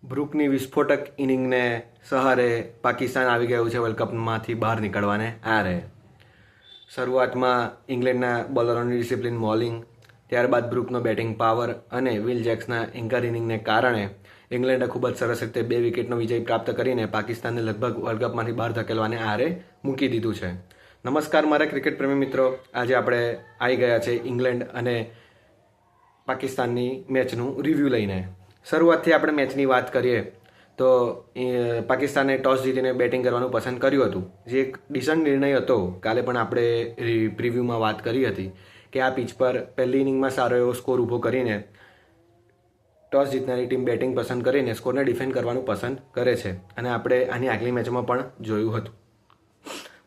બ્રુકની વિસ્ફોટક ઇનિંગને સહારે પાકિસ્તાન આવી ગયું છે વર્લ્ડ કપમાંથી બહાર નીકળવાને આરે. શરૂઆતમાં ઇંગ્લેન્ડના બોલરોની ડિસિપ્લિન બોલિંગ, ત્યારબાદ બ્રુકનો બેટિંગ પાવર અને વિલ જેક્સના એન્કર ઇનિંગને કારણે ઇંગ્લેન્ડે ખૂબ જ સરસ રીતે 2 વિકેટનો વિજય પ્રાપ્ત કરીને પાકિસ્તાનને લગભગ વર્લ્ડ કપમાંથી બહાર ધકેલવાને આરે મૂકી દીધું છે. નમસ્કાર મારા ક્રિકેટ પ્રેમી મિત્રો, આજે આપણે આવી ગયા છે ઇંગ્લેન્ડ અને પાકિસ્તાનની મેચનું રિવ્યૂ લઈને. શરૂઆતથી આપણે મેચની વાત કરીએ તો પાકિસ્તાને ટોસ જીતીને બેટિંગ કરવાનું પસંદ કર્યું હતું, જે એક ડિસન્ટ નિર્ણય હતો. કાલે પણ આપણે પ્રિવ્યૂમાં વાત કરી હતી કે આ પિચ પર પહેલી ઇનિંગમાં સારો એવો સ્કોર ઊભો કરીને ટોસ જીતનારી ટીમ બેટિંગ પસંદ કરીને સ્કોરને ડિફેન્ડ કરવાનું પસંદ કરે છે, અને આપણે આની આગલી મેચમાં પણ જોયું હતું.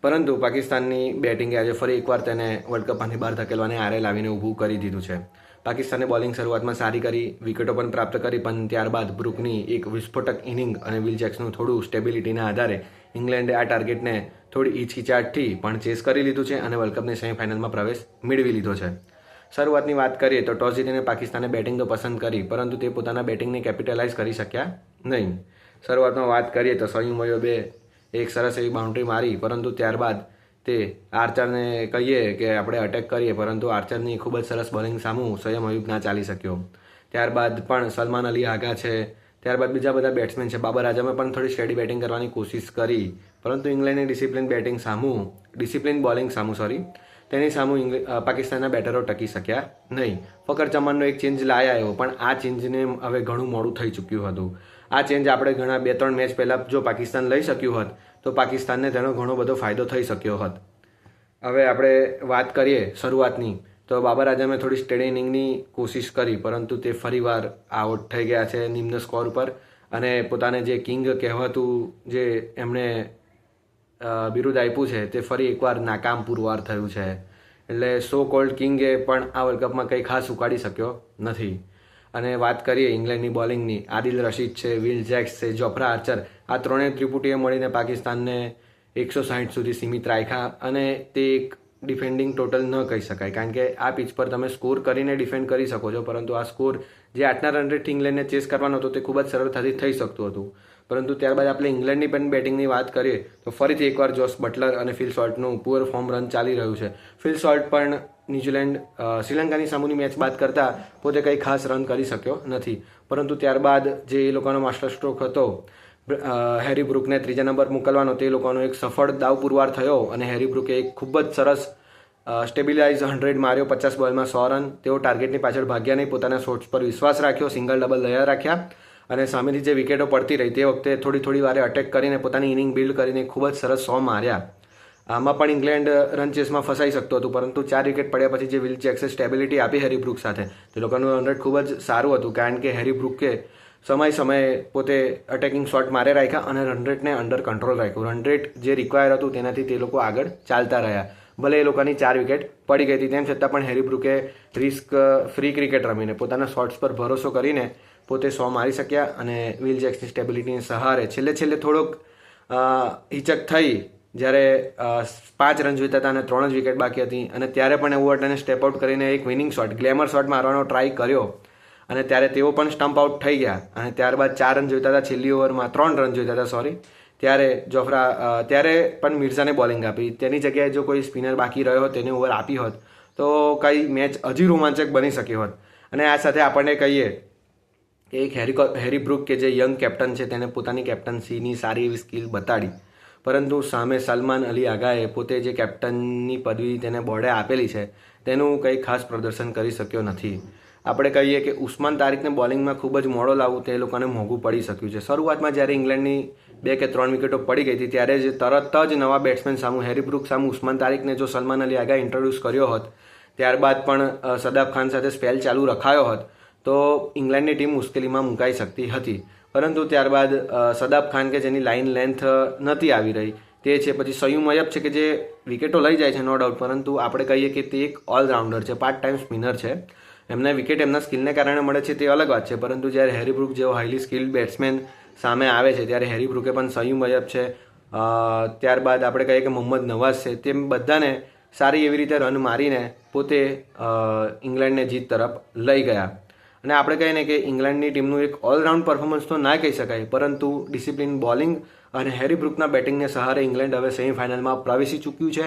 પરંતુ પાકિસ્તાનની બેટિંગે આજે ફરી એકવાર તેને વર્લ્ડ કપમાંથી બહાર ધકેલવાને આરે લાવીને ઊભું કરી દીધું છે. પાકિસ્તાને બોલિંગ શરૂઆતમાં સારી કરી, વિકેટો પણ પ્રાપ્ત કરી, પણ ત્યારબાદ બ્રુકની એક વિસ્ફોટક ઇનિંગ અને વિલ જેક્સનું થોડું સ્ટેબિલિટીના આધારે ઇંગ્લેન્ડે આ ટાર્ગેટને થોડી હિચકિચાટથી પણ ચેસ કરી લીધું છે અને વર્લ્ડ કપની સેમીફાઇનલમાં પ્રવેશ મેળવી લીધો છે. શરૂઆતની વાત કરીએ તો ટોસ જીતીને પાકિસ્તાને બેટિંગ તો પસંદ કરી, પરંતુ તે પોતાના બેટિંગને કેપિટલાઇઝ કરી શક્યા નહીં. શરૂઆતમાં વાત કરીએ તો સયુમ અયુબે એક સરસ એવી બાઉન્ડ્રી મારી, પરંતુ ત્યારબાદ તે આર્ચરને કહીએ કે આપણે અટેક કરીએ, પરંતુ આર્ચરની ખૂબ જ સરસ બોલિંગ સામું સયમ અયુબ ના ચાલી શક્યો. ત્યારબાદ પણ સલમાન અલી આગા છે, ત્યારબાદ બીજા બધા બેટ્સમેન છે. બાબર આઝમે પણ થોડી સ્ટેડી બેટિંગ કરવાની કોશિશ કરી, પરંતુ ઇંગ્લેન્ડની ડિસિપ્લિન બોલિંગ સામું તેની સામું પાકિસ્તાનના બેટરો ટકી શક્યા નહીં. ફકર ચમનનો એક ચેન્જ લાયા આવ્યો, પણ આ ચેન્જને હવે ઘણું મોડું થઈ ચૂક્યું હતું. આ ચેન્જ આપણે ઘણા 2-3 મેચ પહેલાં જો પાકિસ્તાન લઈ શક્યું હોત તો પાકિસ્તાનને તેનો ઘણો બધો ફાયદો થઈ શક્યો હોત. હવે આપણે વાત કરીએ શરૂઆતની તો બાબર આઝમે થોડી સ્ટેડી ઇનિંગની કોશિશ કરી, પરંતુ તે ફરીવાર આઉટ થઈ ગયા છે નિમ્ન સ્કોર પર, અને પોતાને જે કિંગ કહેવાતું જે એમણે બિરુદ આપ્યું છે તે ફરી એકવાર નાકામ પુરવાર થયું છે. એટલે સો કોલ્ડ કિંગે પણ આ વર્લ્ડ કપમાં કંઈ ખાસ ઉકાળી શક્યો નથી. અને વાત કરીએ ઇંગ્લેન્ડની બોલિંગની, આદિલ રશીદ છે, વિલ જેક્સ છે, જોફ્રા આર્ચર, આ ત્રણેય ત્રિપુટીએ મળીને પાકિસ્તાનને 160 સુધી સીમિત રાખ્યા, અને તે એક ડિફેન્ડિંગ ટોટલ ન કહી શકાય, કારણ કે આ પિચ પર તમે સ્કોર કરીને ડિફેન્ડ કરી શકો છો, પરંતુ આ સ્કોર જે 8ના રન રેટથી ઇંગ્લેન્ડને ચેસ કરવાનો હતો તે ખૂબ જ સરળતાથી થઈ શકતું હતું. પરંતુ ત્યારબાદ આપણે ઇંગ્લેન્ડની પણ બેટિંગની વાત કરીએ તો ફરીથી એકવાર જોસ બટલર અને ફિલ સોલ્ટનું પુઅર ફોર્મ રન ચાલી રહ્યું છે. ફિલ સોલ્ટ પણ શ્રીલંકાની સામુની મેચ બાદ કરતાં પોતે કંઈ ખાસ રન કરી શક્યો નથી, પરંતુ ત્યારબાદ જે એ લોકોનો માસ્ટર સ્ટ્રોક હતો હેરી બ્રુકને 3જા નંબર મોકલવાનો, તે લોકોનો એક સફળ દાવ પુરવાર થયો, અને હેરી બ્રુકે એક ખૂબ જ સરસ સ્ટેબિલાઇઝ 100 માર્યો 50 બોલમાં 100 રન. તેઓ ટાર્ગેટની પાછળ ભાગ્યા નહીં, પોતાના શોટ્સ પર વિશ્વાસ રાખ્યો, સિંગલ ડબલ દયા રાખ્યા, અને સામેથી જે વિકેટો પડતી રહી તે વખતે થોડી વારે અટેક કરીને પોતાની ઇનિંગ બિલ્ડ કરીને ખૂબ જ સરસ 100 માર્યા. આમાં પણ ઇંગ્લેન્ડ રન ચેસમાં ફસાઈ શકતું હતું, પરંતુ 4 વિકેટ પડ્યા પછી જે વિલ જેક્સે સ્ટેબિલિટી આપી હેરી બ્રુક સાથે, તે લોકોનું રન રેટ ખૂબ જ સારું હતું, કારણ કે હેરી બ્રુકે સમયે પોતે અટેકિંગ શોટ મારે રાખ્યા અને રન રેટને અંડર કંટ્રોલ રાખ્યું. રન રેટ જે રિક્વાયર હતું તેનાથી તે લોકો આગળ ચાલતા રહ્યા. ભલે એ લોકોની 4 વિકેટ પડી ગઈ હતી, તેમ છતાં પણ હેરી બ્રુકે રિસ્ક ફ્રી ક્રિકેટ રમીને પોતાના શોટ્સ પર ભરોસો કરીને પોતે 100 મારી શક્યા, અને વિલ જેક્સની સ્ટેબિલિટીને સહારે છેલ્લે થોડોક હિચક થઈ જ્યારે 5 રન જોઈતા હતા અને 3 જ વિકેટ બાકી હતી, અને ત્યારે પણ એવોર્ટને સ્ટેપ આઉટ કરીને એક વિનિંગ શોટ, ગ્લેમર શોટ મારવાનો ટ્રાય કર્યો, અને ત્યારે તેઓ પણ સ્ટમ્પ આઉટ થઈ ગયા. અને ત્યારબાદ 4 રન જોઈતા હતા છેલ્લી ઓવરમાં, 3 રન જોઈતા હતા ત્યારે પણ મિર્ઝાને બોલિંગ આપી. તેની જગ્યાએ જો કોઈ સ્પિનર બાકી રહ્યો હોત, તેને ઓવર આપી હોત તો કઈ મેચ હજી રોમાંચક બની શકી હોત. અને આ સાથે આપણને કહીએ કે એક હેરી બ્રુક કે જે યંગ કેપ્ટન છે, તેને પોતાની કેપ્ટન્સીની સારી એવી સ્કિલ બતાડી, પરંતુ સામે સલમાન અલી આગાએ પોતે જે કેપ્ટનની પદવી તેને બોર્ડે આપેલી છે તેનું કંઈ ખાસ પ્રદર્શન કરી શક્યો નથી. આપણે કહીએ કે ઉસ્માન તારિકને બોલિંગમાં ખૂબ જ મોડો લાવવું તે લોકોને મોંઘું પડી શક્યું છે. શરૂઆતમાં જ્યારે ઇંગ્લેન્ડની 2 કે 3 વિકેટો પડી ગઈ હતી ત્યારે જ તરત જ નવા બેટ્સમેન સામું હેરી બ્રુક સામું ઉસ્માન તારિકને જો સલમાન અલી આગા ઇન્ટ્રોડ્યુસ કર્યો હોત, ત્યારબાદ પણ સદાબ ખાન સાથે સ્પેલ ચાલુ રખાયો હોત, તો ઇંગ્લેન્ડની ટીમ મુશ્કેલીમાં મુકાઈ શકતી હતી. પરંતુ ત્યારબાદ સદાબ ખાન કે જેની લાઇન લેન્થ નથી આવી રહી, તે છે, પછી સયુમ અયબ છે કે જે વિકેટો લઈ જાય છે નો ડાઉટ, પરંતુ આપણે કહીએ કે તે એક ઓલરાઉન્ડર છે, પાર્ટ ટાઈમ સ્પિનર છે. એમને વિકેટ એમના સ્કિલને કારણે મળે છે તે અલગ વાત છે, પરંતુ જ્યારે હેરી બ્રુક જેવો હાઈલી સ્કિલ્ડ બેટ્સમેન સામે આવે છે ત્યારે હેરી બ્રુકે પણ સયુમ અયબ છે, ત્યારબાદ આપણે કહીએ કે મોહમ્મદ નવાઝ છે, તેમ બધાને સારી એવી રીતે રન મારીને પોતે ઇંગ્લેન્ડને જીત તરફ લઈ ગયા. અને આપણે કહીએ ને કે ઇંગ્લેન્ડની ટીમનું એક ઓલરાઉન્ડ પરફોર્મન્સ તો ના કહી શકાય, પરંતુ ડિસિપ્લિન બોલિંગ અને હેરી બ્રુકના બેટિંગને સહારે ઇંગ્લેન્ડ હવે સેમીફાઇનલમાં પ્રવેશી ચૂક્યું છે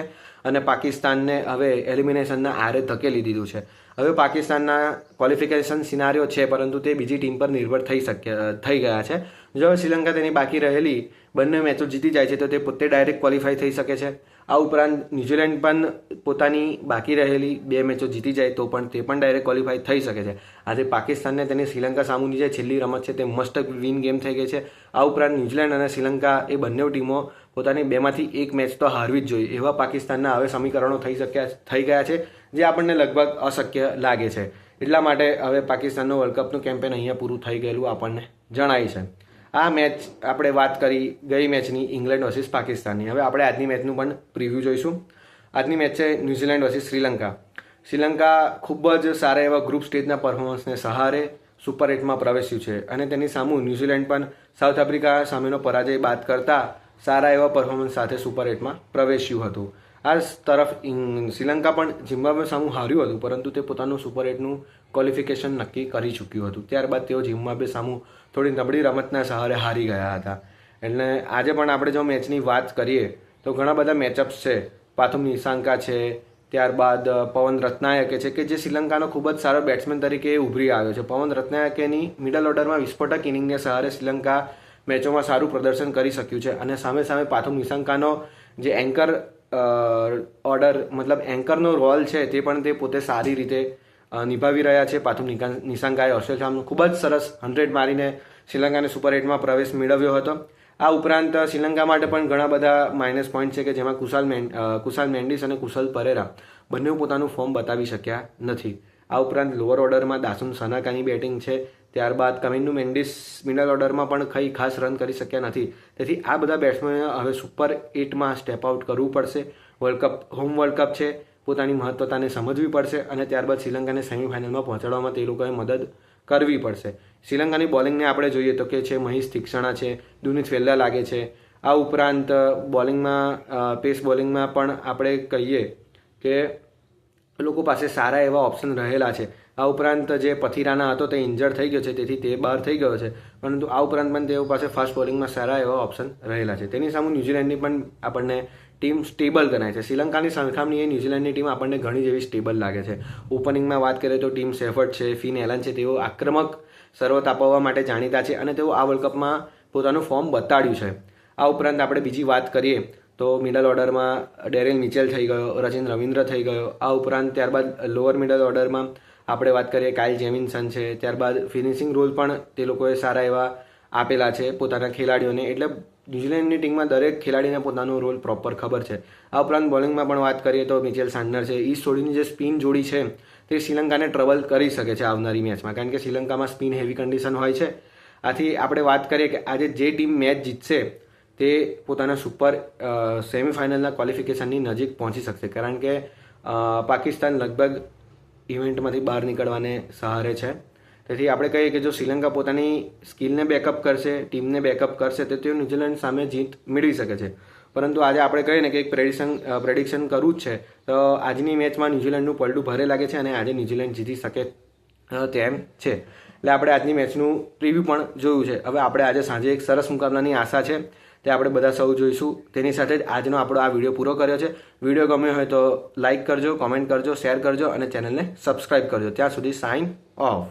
અને પાકિસ્તાનને હવે એલિમિનેશનના આરે ધકેલી દીધું છે. હવે પાકિસ્તાનના ક્વોલિફિકેશન સિનારીઓ છે, પરંતુ તે બીજી ટીમ પર નિર્ભર થઈ ગયા છે. જો શ્રીલંકા તેની બાકી રહેલી બંને મેચો જીતી જાય છે તો તે પોતે ડાયરેક્ટ ક્વોલિફાય થઈ શકે છે. આ ઉપરાંત ન્યૂઝીલેન્ડ પણ પોતાની બાકી રહેલી 2 મેચો જીતી જાય તો પણ તે પણ ડાયરેક્ટ ક્વોલિફાય થઈ શકે છે. આજે પાકિસ્તાનને તેની શ્રીલંકા સામુની જે છેલ્લી રમત છે તે મસ્ટ વિન ગેમ થઈ ગઈ છે. આ ઉપરાંત ન્યૂઝીલેન્ડ અને શ્રીલંકા એ બંને ટીમો પોતાની 2માંથી 1 મેચ તો હારવી જ જોઈએ એવા પાકિસ્તાનના હવે સમીકરણો થઈ ગયા છે, જે આપણને લગભગ અશક્ય લાગે છે. એટલા માટે હવે પાકિસ્તાનનું વર્લ્ડ કપનું કેમ્પેન અહીંયા પૂરું થઈ ગયેલું આપણને જણાય છે. આ મેચ આપણે વાત કરી ગઈ મેચની ઇંગ્લેન્ડ વર્સિસ પાકિસ્તાનની. હવે આપણે આજની મેચનું પણ પ્રિવ્યૂ જોઈશું. આજની મેચ છે ન્યૂઝીલેન્ડ વર્સિસ શ્રીલંકા. શ્રીલંકા ખૂબ જ સારા એવા ગ્રુપ સ્ટેજના પરફોર્મન્સને સહારે સુપર 8માં પ્રવેશ્યું છે અને તેની સામું ન્યૂઝીલેન્ડ પણ સાઉથ આફ્રિકા સામેનો પરાજય બાદ કરતા સારા એવા પરફોર્મન્સ સાથે સુપર 8માં પ્રવેશ્યું હતું. આ તરફ શ્રીલંકા પણ ઝિમ્બાબ્વે સામું હાર્યું હતું, પરંતુ તે પોતાનું સુપર 8નું ક્વોલિફિકેશન નક્કી કરી ચૂક્યું હતું. ત્યારબાદ તેઓ ઝિમ્બાબ્વે સામું થોડી નબળી રમતના સહારે હારી ગયા હતા. એટલે આજે પણ આપણે જો મેચની વાત કરીએ તો ઘણા બધા મેચઅપ્સ છે. પાથુમ નિસાંકા છે, ત્યારબાદ પવન રત્નાયકે છે કે જે શ્રીલંકાનો ખૂબ જ સારો બેટ્સમેન તરીકે ઉભરી આવ્યો છે. પવન રત્નાયકેની મિડલ ઓર્ડરમાં વિસ્ફોટક ઇનિંગને સહારે શ્રીલંકા મેચોમાં સારું પ્રદર્શન કરી શક્યું છે અને સામે સામે પાથુમ નિસાંકાનો જે એન્કર ઓર્ડર મતલબ એન્કરનો રોલ છે તે પણ તે પોતે સારી રીતે નિભાવી રહ્યા છે. પાથુમ નિસાંકાએ ઓસ્ટ્રેલિયા સામે ખૂબ જ સરસ 100 મારીને શ્રીલંકાને સુપર 8માં પ્રવેશ મેળવ્યો હતો. આ ઉપરાંત શ્રીલંકા માટે પણ ઘણા બધા માઇનસ પોઈન્ટ છે કે જેમાં કુશાલ મેન્ડિસ અને કુશલ પરેરા બંને પોતાનું ફોર્મ બતાવી શક્યા નથી. આ ઉપરાંત લોઅર ઓર્ડરમાં દાસુન સનાકાની બેટિંગ છે. ત્યારબાદ કમિન્નુ મેન્ડિસ મિડલ ઓર્ડરમાં પણ કંઈ ખાસ રન કરી શક્યા નથી. તેથી આ બધા બેટ્સમેનોએ હવે સુપર 8માં સ્ટેપ આઉટ કરવું પડશે. હોમ વર્લ્ડ કપ છે, પોતાની મહત્વતાને સમજવી પડશે અને ત્યારબાદ શ્રીલંકાને સેમીફાઇનલમાં પહોંચાડવામાં તે લોકોએ મદદ કરવી પડશે. શ્રીલંકાની બોલિંગને આપણે જોઈએ તો કે છે મહીશ તીક્ષણા છે, દુનિત વેલ્લા લાગે છે. આ ઉપરાંત બોલિંગમાં પેસ બોલિંગમાં પણ આપણે કહીએ કે લોકો પાસે સારા એવા ઓપ્શન રહેલા છે. આ ઉપરાંત જે પથિરાના હતો તે ઇન્જર્ડ થઈ ગયો છે, તેથી તે બહાર થઈ ગયો છે, પરંતુ આ ઉપરાંત પણ તેઓ પાસે ફાસ્ટ બોલિંગમાં સારા એવા ઓપ્શન રહેલા છે. તેની સામે ન્યૂઝીલેન્ડની પણ આપણને ટીમ સ્ટેબલ ગણાય છે. શ્રીલંકાની સરખામણીએ ન્યૂઝીલેન્ડની ટીમ આપણને ઘણી જેવી સ્ટેબલ લાગે છે. ઓપનિંગમાં વાત કરીએ તો ટીમ સેફર્ડ છે, ફિન એલન છે, તેઓ આક્રમક શરૂઆત આપવા માટે જાણીતા છે અને તેઓ આ વર્લ્ડ કપમાં પોતાનું ફોર્મ બતાડ્યું છે. આ ઉપરાંત આપણે બીજી વાત કરીએ તો મિડલ ઓર્ડરમાં ડેરેલ મિચેલ થઈ ગયો, રચિન રવિન્દ્ર થઈ ગયો. આ ઉપરાંત ત્યારબાદ લોઅર મિડલ ઓર્ડરમાં આપણે વાત કરીએ કાઇલ જેમિન્સન છે. ત્યારબાદ ફિનિશિંગ રોલ પણ તે લોકોએ સારા એવા આપેલા છે પોતાના ખેલાડીઓને. એટલે ન્યૂઝીલેન્ડની ટીમમાં દરેક ખેલાડીને પોતાનો રોલ પ્રોપર ખબર છે. આ ઉપરાંત બોલિંગમાં પણ વાત કરીએ તો મિચેલ સાન્ડનર છે. ઈસ્ટ જોડીની જે સ્પિન જોડી છે તે શ્રીલંકાને ટ્રબલ કરી શકે છે આવનારી મેચમાં, કારણ કે શ્રીલંકામાં સ્પિન હેવી કન્ડિશન હોય છે. આથી આપણે વાત કરીએ કે આજે જે ટીમ મેચ જીતશે તે પોતાના સુપર સેમીફાઇનલના ક્વોલિફિકેશનની નજીક પહોંચી શકશે, કારણ કે પાકિસ્તાન લગભગ ઇવેન્ટમાંથી બહાર નીકળવાને સહારે છે. તેથી આપણે કહીએ કે જો શ્રીલંકા પોતાની સ્કિલને બેકઅપ કરશે, ટીમને બેકઅપ કરશે તો તેઓ ન્યૂઝીલેન્ડ સામે જીત મેળવી શકે છે. પરંતુ આજે આપણે કહીએ ને કે એક પ્રેડિક્શન કરવું જ છે તો આજની મેચમાં ન્યૂઝીલેન્ડનું પલટું ભારે લાગે છે અને આજે ન્યૂઝીલેન્ડ જીતી શકે તેમ છે. એટલે આપણે આજની મેચનું પ્રિવ્યૂ પણ જોયું છે. હવે આપણે આજે સાંજે એક સરસ મુકાબલાની આશા છે, તે આપણે બધા સૌ જોઈશું. તેની સાથે જ આજનો આપણો આ વિડીયો પૂરો કર્યો છે. વિડીયો ગમ્યો હોય તો લાઇક કરજો, કોમેન્ટ કરજો, શેર કરજો અને ચેનલને સબસ્ક્રાઇબ કરજો. ત્યાં સુધી સાઇન ઓફ.